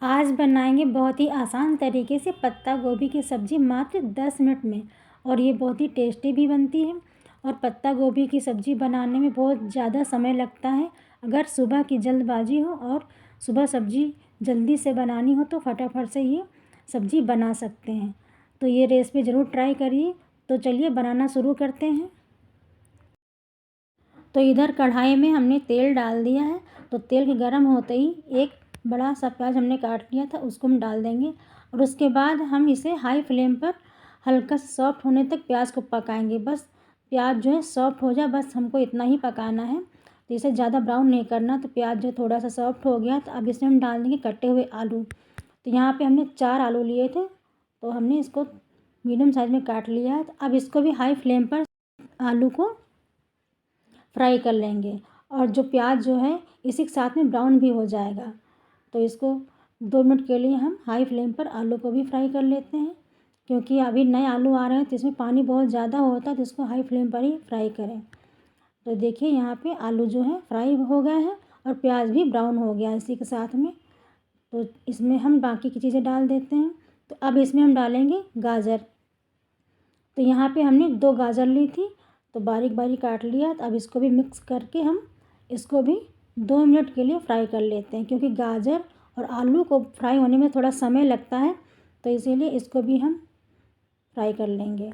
आज बनाएंगे बहुत ही आसान तरीके से पत्ता गोभी की सब्ज़ी मात्र 10 मिनट में। और ये बहुत ही टेस्टी भी बनती है। और पत्ता गोभी की सब्ज़ी बनाने में बहुत ज़्यादा समय लगता है। अगर सुबह की जल्दबाजी हो और सुबह सब्ज़ी जल्दी से बनानी हो तो फटाफट से ये सब्ज़ी बना सकते हैं। तो ये रेसिपी ज़रूर ट्राई करिए। तो चलिए बनाना शुरू करते हैं। तो इधर कढ़ाई में हमने तेल डाल दिया है। तो तेल के गर्म होते ही एक बड़ा सा प्याज हमने काट लिया था, उसको हम डाल देंगे। और उसके बाद हम इसे हाई फ्लेम पर हल्का सा सॉफ्ट होने तक प्याज को पकाएंगे। बस प्याज जो है सॉफ्ट हो जाए, बस हमको इतना ही पकाना है। तो इसे ज़्यादा ब्राउन नहीं करना। तो प्याज जो थोड़ा सा सॉफ्ट हो गया तो अब इसमें हम डाल देंगे कटे हुए आलू। तो यहाँ पे हमने 4 आलू लिए थे, तो हमने इसको मीडियम साइज़ में काट लिया है। तो अब इसको भी हाई फ्लेम पर आलू को फ्राई कर लेंगे। और जो प्याज जो है इसी के साथ में ब्राउन भी हो जाएगा। तो इसको 2 मिनट के लिए हम हाई फ्लेम पर आलू को भी फ्राई कर लेते हैं, क्योंकि अभी नए आलू आ रहे हैं तो इसमें पानी बहुत ज़्यादा होता है, तो इसको हाई फ्लेम पर ही फ्राई करें। तो देखिए यहाँ पे आलू जो है फ्राई हो गए हैं और प्याज भी ब्राउन हो गया है इसी के साथ में। तो इसमें हम बाकी की चीज़ें डाल देते हैं। तो अब इसमें हम डालेंगे गाजर। तो यहाँ पे हमने 2 गाजर ली थी, तो बारीक बारीक काट लिया। तो अब इसको भी मिक्स करके हम इसको भी 2 मिनट के लिए फ्राई कर लेते हैं, क्योंकि गाजर और आलू को फ्राई होने में थोड़ा समय लगता है। तो इसीलिए इसको भी हम फ्राई कर लेंगे।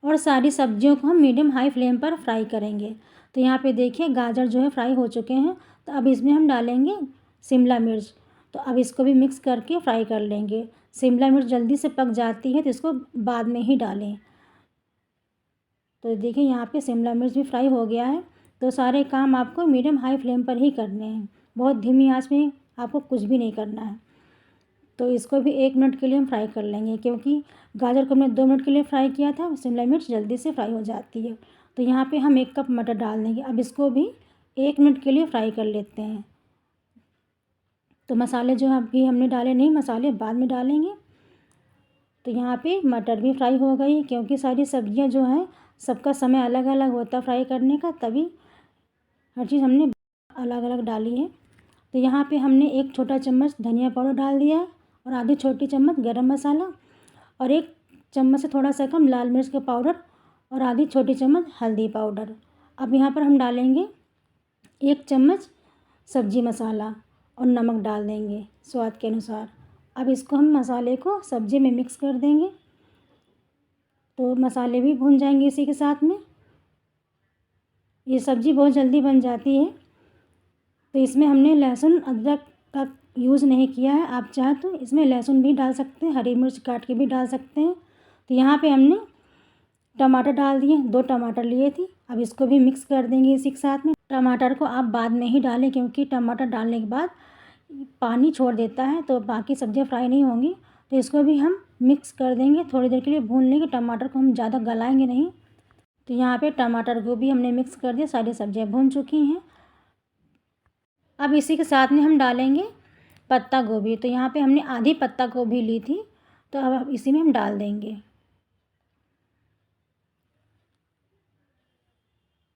और सारी सब्जियों को हम मीडियम हाई फ्लेम पर फ्राई करेंगे। तो यहाँ पे देखिए गाजर जो है फ्राई हो चुके हैं। तो अब इसमें हम डालेंगे शिमला मिर्च। तो अब इसको भी मिक्स करके फ्राई कर लेंगे। शिमला मिर्च जल्दी से पक जाती है, तो इसको बाद में ही डालें। तो देखिए यहाँ पे शिमला मिर्च भी फ्राई हो गया है। तो सारे काम आपको मीडियम हाई फ्लेम पर ही करने हैं, बहुत धीमी आंच में आपको कुछ भी नहीं करना है। तो इसको भी 1 मिनट के लिए हम फ्राई कर लेंगे, क्योंकि गाजर को हमने 2 मिनट के लिए फ्राई किया था, शिमला मिर्च जल्दी से फ्राई हो जाती है। तो यहाँ पे हम 1 कप मटर डाल देंगे। अब इसको भी 1 मिनट के लिए फ्राई कर लेते हैं। तो मसाले जो अभी हमने डाले नहीं, मसाले बाद में डालेंगे। तो यहाँ पे मटर भी फ्राई हो गई, क्योंकि सारी सब्जियाँ जो हैं सबका समय अलग अलग होता है फ्राई करने का, तभी हर चीज़ हमने अलग अलग डाली है। तो यहाँ पे हमने 1 छोटा चम्मच धनिया पाउडर डाल दिया है, और आधी छोटी चम्मच गरम मसाला, और 1 चम्मच से थोड़ा सा कम लाल मिर्च का पाउडर, और आधी छोटी चम्मच हल्दी पाउडर। अब यहाँ पर हम डालेंगे 1 चम्मच सब्जी मसाला, और नमक डाल देंगे स्वाद के अनुसार। अब इसको हम मसाले को सब्जी में मिक्स कर देंगे। तो मसाले भी भून जाएंगे इसी के साथ में। ये सब्ज़ी बहुत जल्दी बन जाती है। तो इसमें हमने लहसुन अदरक का यूज़ नहीं किया है। आप चाहें तो इसमें लहसुन भी डाल सकते हैं, हरी मिर्च काट के भी डाल सकते हैं। तो यहाँ पे हमने टमाटर डाल दिए, 2 टमाटर लिए थी। अब इसको भी मिक्स कर देंगे इसी के साथ में। टमाटर को आप बाद में ही डालें, क्योंकि टमाटर डालने के बाद पानी छोड़ देता है, तो बाकी सब्जियाँ फ्राई नहीं होंगी। तो इसको भी हम मिक्स कर देंगे, थोड़ी देर के लिए भून लेंगे। टमाटर को हम ज़्यादा गलाएंगे नहीं। तो यहाँ पे टमाटर को भी हमने मिक्स कर दिया, सारी सब्जियाँ भून चुकी हैं। अब इसी के साथ में हम डालेंगे पत्ता गोभी। तो यहाँ पे हमने आधी पत्ता गोभी ली थी, तो अब इसी में हम डाल देंगे।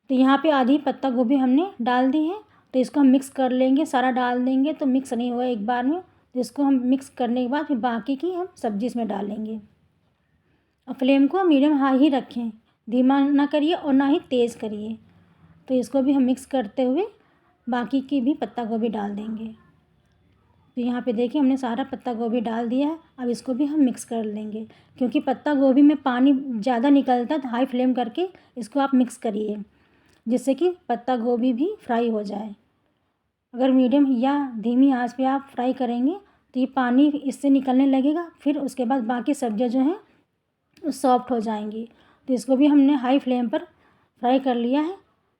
तो यहाँ पे आधी पत्ता गोभी हमने डाल दी है। तो इसको हम मिक्स कर लेंगे, सारा डाल देंगे तो मिक्स नहीं हुआ एक बार में। तो इसको हम मिक्स करने के बाद फिर बाकी की हम सब्ज़ी इसमें डालेंगे। और फ्लेम को मीडियम हाई ही रखें, धीमा ना करिए और ना ही तेज़ करिए। तो इसको भी हम मिक्स करते हुए बाकी की भी पत्ता गोभी डाल देंगे। तो यहाँ पे देखिए हमने सारा पत्ता गोभी डाल दिया है। अब इसको भी हम मिक्स कर लेंगे, क्योंकि पत्ता गोभी में पानी ज़्यादा निकलता है। तो हाई फ्लेम करके इसको आप मिक्स करिए, जिससे कि पत्ता गोभी भी फ्राई हो जाए। अगर मीडियम या धीमी आंच पे आप फ्राई करेंगे तो ये पानी इससे निकलने लगेगा, फिर उसके बाद बाकी सब्जियां जो हैं वो सॉफ्ट हो जाएंगी। तो इसको भी हमने हाई फ्लेम पर फ्राई कर लिया है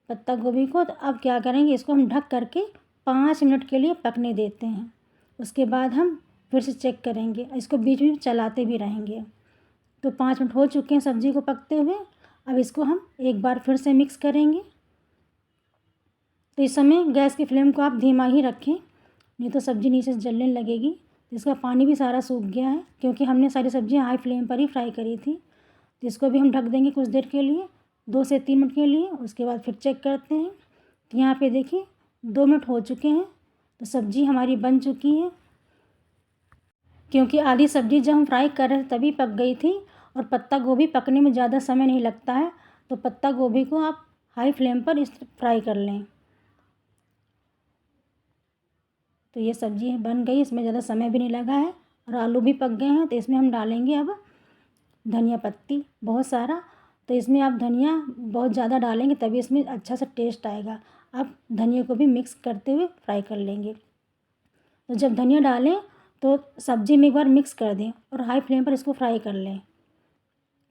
पत्ता गोभी को। तो अब क्या करेंगे, इसको हम ढक करके 5 मिनट के लिए पकने देते हैं। उसके बाद हम फिर से चेक करेंगे, इसको बीच में चलाते भी रहेंगे। तो 5 मिनट हो चुके हैं सब्ज़ी को पकते हुए। अब इसको हम एक बार फिर से मिक्स करेंगे। तो इस समय गैस की फ्लेम को आप धीमा ही रखें, नहीं तो सब्ज़ी नीचे से जलने लगेगी। इसका पानी भी सारा सूख गया है, क्योंकि हमने सारी सब्जियां हाई फ्लेम पर ही फ्राई करी थी। तो इसको भी हम ढक देंगे कुछ देर के लिए, 2 से 3 मिनट के लिए। उसके बाद फिर चेक करते हैं। तो यहाँ पे देखिए 2 मिनट हो चुके हैं, तो सब्ज़ी हमारी बन चुकी है। क्योंकि आधी सब्ज़ी जब हम फ्राई कर रहे थे तभी पक गई थी, और पत्ता गोभी पकने में ज़्यादा समय नहीं लगता है, तो पत्ता गोभी को आप हाई फ्लेम पर इस फ्राई कर लें। तो ये सब्ज़ी बन गई, इसमें ज़्यादा समय भी नहीं लगा है और आलू भी पक गए हैं। तो इसमें हम डालेंगे अब धनिया पत्ती बहुत सारा। तो इसमें आप धनिया बहुत ज़्यादा डालेंगे तभी इसमें अच्छा सा टेस्ट आएगा। आप धनिया को भी मिक्स करते हुए फ्राई कर लेंगे। तो जब धनिया डालें तो सब्ज़ी में एक बार मिक्स कर दें और हाई फ्लेम पर इसको फ्राई कर लें।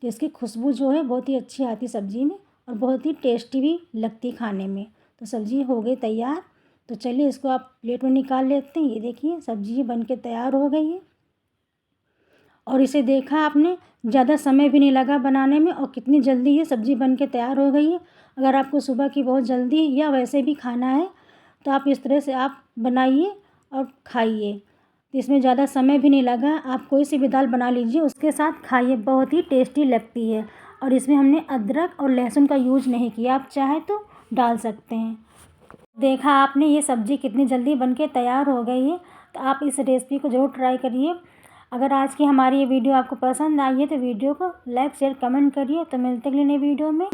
तो इसकी खुशबू जो है बहुत ही अच्छी आती सब्ज़ी में और बहुत ही टेस्टी भी लगती खाने में। तो सब्ज़ी हो गई तैयार। तो चलिए इसको आप प्लेट में निकाल लेते हैं। ये देखिए सब्ज़ी बन के तैयार हो गई है और इसे देखा आपने, ज़्यादा समय भी नहीं लगा बनाने में और कितनी जल्दी ये सब्ज़ी बन के तैयार हो गई है। अगर आपको सुबह की बहुत जल्दी या वैसे भी खाना है तो आप इस तरह से आप बनाइए और खाइए। तो इसमें ज़्यादा समय भी नहीं लगा। आप कोई सी भी दाल बना लीजिए उसके साथ खाइए, बहुत ही टेस्टी लगती है। और इसमें हमने अदरक और लहसुन का यूज़ नहीं किया, आप चाहे तो डाल सकते हैं। देखा आपने ये सब्ज़ी कितनी जल्दी बनके तैयार हो गई है। तो आप इस रेसिपी को ज़रूर ट्राई करिए। अगर आज की हमारी ये वीडियो आपको पसंद आई है तो वीडियो को लाइक शेयर कमेंट करिए। तो मिलते हैं अगली नई वीडियो में।